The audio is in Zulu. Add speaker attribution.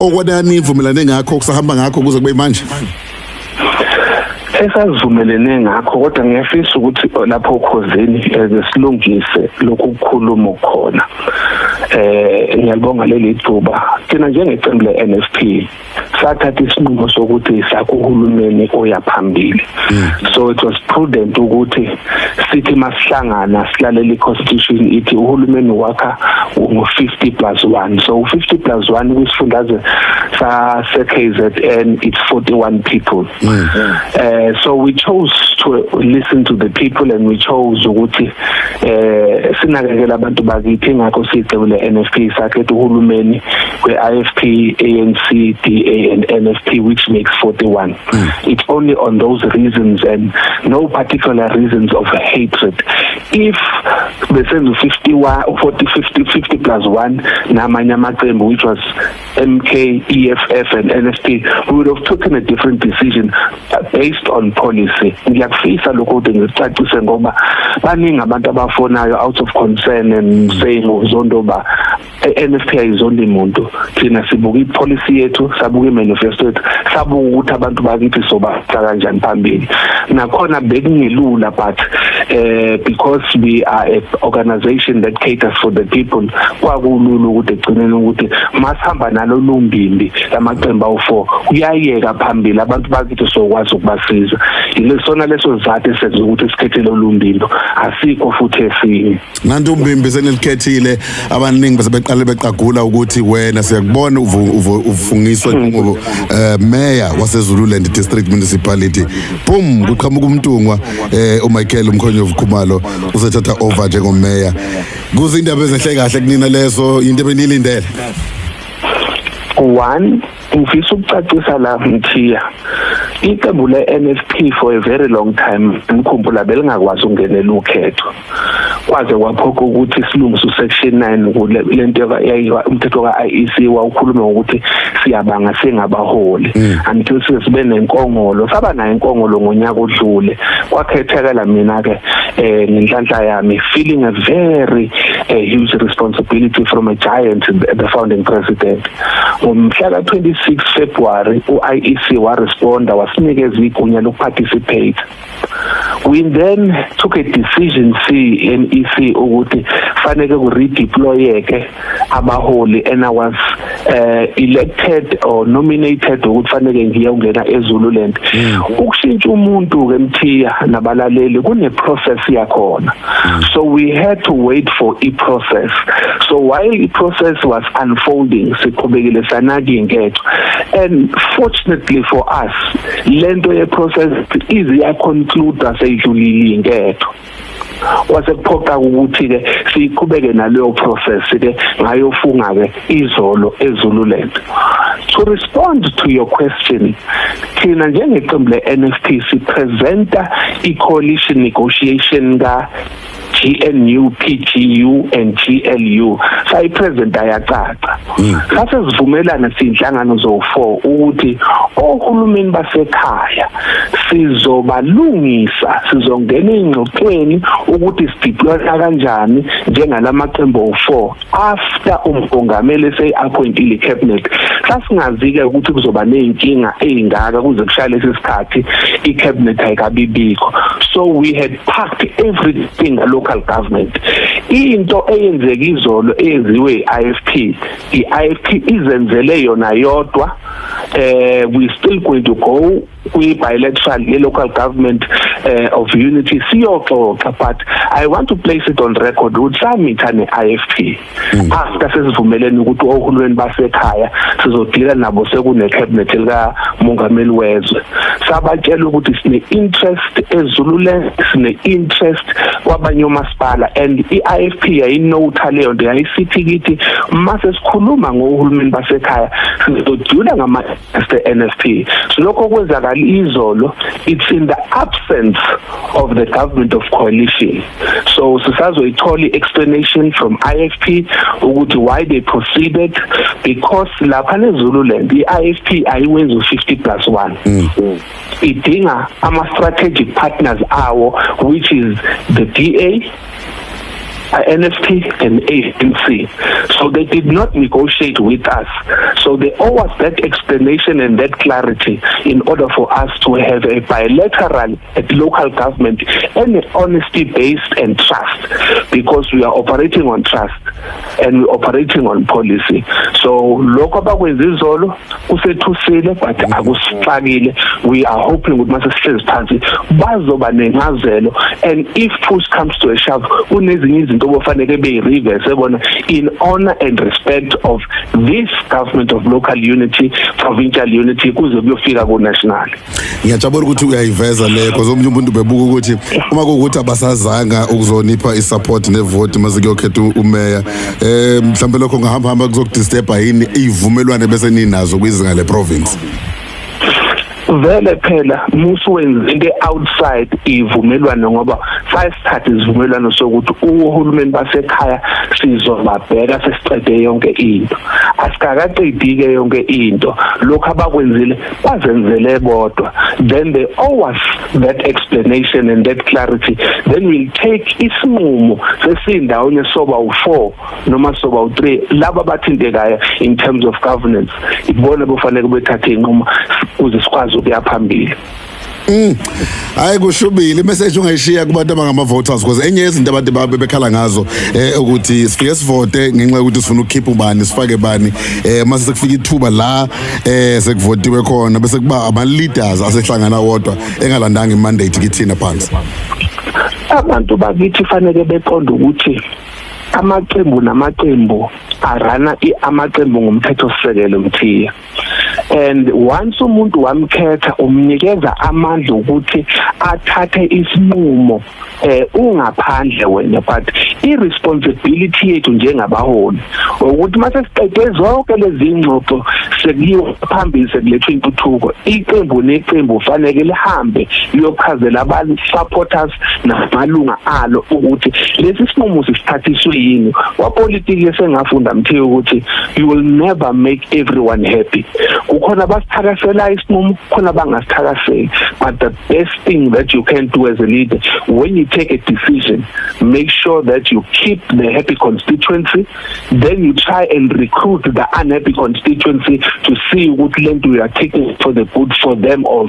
Speaker 1: okwadani ivumelane ngakho kusahamba ngakho kuze kube manje?
Speaker 2: Esazivumelene ngakho kodwa ngiyafisa ukuthi lapho ukhozeni silungise lokhu kukhuluma khona. Ngiyabonga leli thuba thina njengeqembu le-NFP sathatha isinqumo sokuthi sakuhulumeni oyaphambili. So it was prudent ukuthi sithi masihlangana silalela i-constitution ithi uhulumeni wakha ngo-50+1. So 50+1 kwisifundazwe sa-KZN it's 41 people. So we chose to listen to the people and we chose ukuthi sinakekela abantu bakithi ngakho sicebule NFP sakhetha uhulumeni kwe-IFP, ANC, DA and NFP which makes 41. It's only on those reasons and no particular reasons of hatred. If besenza 50+1 namanye amaqembu which was MK, EFF and NFP, we would have taken a different decision based on policy. Ngiyakufisa lokho ukuthi ngicacise ngoba baningi abantu abafonayo out of concern and saying uzondoba NFP ayizonda umuntu. Thina sibuka ipolicy yethu, sabuka imanifesto yethu, sabuka ukuthi abantu bakithi soba kanjani phambili. Nakhona bekungilula but because we are an organization that caters for the people, kwakulula ukuthi egcineni ukuthi masihamba nalo lumbimbi lamaqembu awu4 uyayeka phambili abantu bakithi sokwazi ukubasiza. Ilesona leso zathu esenza ukuthi sikhethele ulumbimbi asikho futhi esinye.
Speaker 1: Nanti umbimbi senelikhethile abaningi basebeqale beqagula ukuthi wena siyakubona ufungiswa ngoba mayor waseZululand District Municipality boom kuqhamuka umntungwa uMichael Mkhonyovu Khumalo usethatha over njengomeya. Kuzindaba ezehle kahle kunina leso into ebenilindele.
Speaker 2: One, ngifisa ukucacisa la Mthiya. Iqembu le-NFP for a very long time ngikhumbula belingakwazi ungenela ukhetho. Kwaze kwaphokho ukuthi silungise usection 9 lento umthetho ka-IEC wawukhuluma ukuthi siyabanga sengabaholi until sibe nenkongolo. Saba nayo inkongolo ngonyaka odlule. Kwakhethekela mina ke ngenhlanhla yami feeling a very huge responsibility from a giant, the founding president. Ngomhla ka-26 February u-IEC waresponda wasinikeza igunya lokuparticipate. We then took a decision NEC ukuthi fanele ku redeployeke abaholi and I was elected or nominated ukuthi fanele ngiyongena eZululand. Ukushintsha umuntu ke Mthiya nabalaleli kune process yakhona. So we had to wait for a process. So while the process was unfolding siqhubekile sanaki inketho and fortunately for us lento ye process is ya conclude aseyidlulile inketho. Wasekuphoqa ukuthi ke siqhubeke naleyo process ke ngayofunga ke izolo eZululand. To respond to your question, thina njengeqembu le-NFP sipresenta i-coalition negotiation ka GNU, PGU and GLU. Sayipresenta yacaca. Sasivumelana sinhlangano zo4 ukuthi ohulumeni basekhaya sizobalungisa, sizongena ingxoxweni ukuthi sideploya kanjani njengalamaqembu o4 after umongameli sey-appointile cabinet. Sasingazike ukuthi kuzoba neyinkinga ezingaka kuze kushaya lesikhathi i-cabinet ayikabibikho. So we had packed everything local government. Into eyenzeka izolo eyenziwe i-IFP, i-IFP izenzele yona yodwa. We still going to go bilateral local government of unity siyoxoxa, but I want to place it on record ukuthi samitha ne-IFP after sesivumelene ukuthi ohulumeni basekhaya sizodila nabo sekune cabinet lika mongameli wezwe. Sabatshela ukuthi sine interest eZululand, sine interest kwabanye umasipala and i-IFP yayinotha leyo nto yayisithi kithi mase sikhuluma ngohulumeni basekhaya sizodila ngama NFP. So lokho kwenzakala izolo, it's in the absence of the government of coalition. So sisazoyithola explanation from IFP ukuthi why they proceeded, because lapha eZululand i-IFP ayiwenza u50+1. Idinga ama strategic partners awo which is the DA, NFP and ANC. So they did not negotiate with us. So they owe us that explanation and that clarity in order for us to have a bilateral at local government and honesty-based and trust, because we are operating on trust and we're operating on policy. So lokho abakwenzizolo kusethusile but akusifakile. We are hoping with mase sihlezi phansi bazoba nencazelo, and if push comes to a shove kunezinye izinto obofanele beyi-reverse bona in honor and respect of this government of local unity, provincial unity, kuze kuyofika ku-national.
Speaker 1: Ngiyajabula ukuthi uyayiveza le because omunye umuntu bebuka ukuthi uma kuwukuthi abasazanga ukuzonipha isupport nevote mase kuyokhetha umeya mhlawumbe lokho ngahamba kuzokudisturba yini ivumelwane bese ninazo kwizinga le province.
Speaker 2: Vele phela musu wenzile outside ivumelwano ngoba sayisithatha isivumelwano sokuthi uhulumeni basekhaya sizobabheka sesiqede yonke into. Asikaqedike yonke into. Lokho abakwenzile bazenzele bodwa. Then they owe us that explanation and that clarity. Then we'll take isinqumo sesindawonye soba u4 noma soba u3 laba bathintekayo in terms of governance. Ibona bofanele bethathe inqumo kuze sikwazi ukuya phambili.
Speaker 1: Hayi kushubile message ungayishiya kubantu abangama voters because enye izinto abantu bekhala ngazo ukuthi sifike sivote ngenxa yokuthi sifuna ukukhipha ubani sifake bani mase sekufika ithuba la sekuvotiwe khona bese kuba ama leaders asehlangana wodwa engalandanga imandate kithina phansi.
Speaker 2: Abantu bakithi fanele beqonde ukuthi amaqembu namaqembu arana amaqembu ngomthetho sisekelo Mthiya. And once umuntu wamkhetha umnikeza amandla ukuthi athathe isinqumo ungaphandle wena, but irresponsibility yethu njengabaholi ukuthi mase siqede zonke lezi ingxoxo sekuyiwa phambili sekulethwa intuthuko, iqembu neqembu fanele lihambe liyochazela abantu supporters namalunga alo ukuthi lesi sinqumo sisithathiswe yini. Wapolitiki esengafunda Mthiya ukuthi you will never make everyone happy. Kukhona basithakasela isinqumo, kukhona bangasithakaseli, but the best thing that you can do as a leader when you take a decision, make sure that you keep the happy constituency, then you try and recruit the unhappy constituency to see what land we are taking for the good for them also.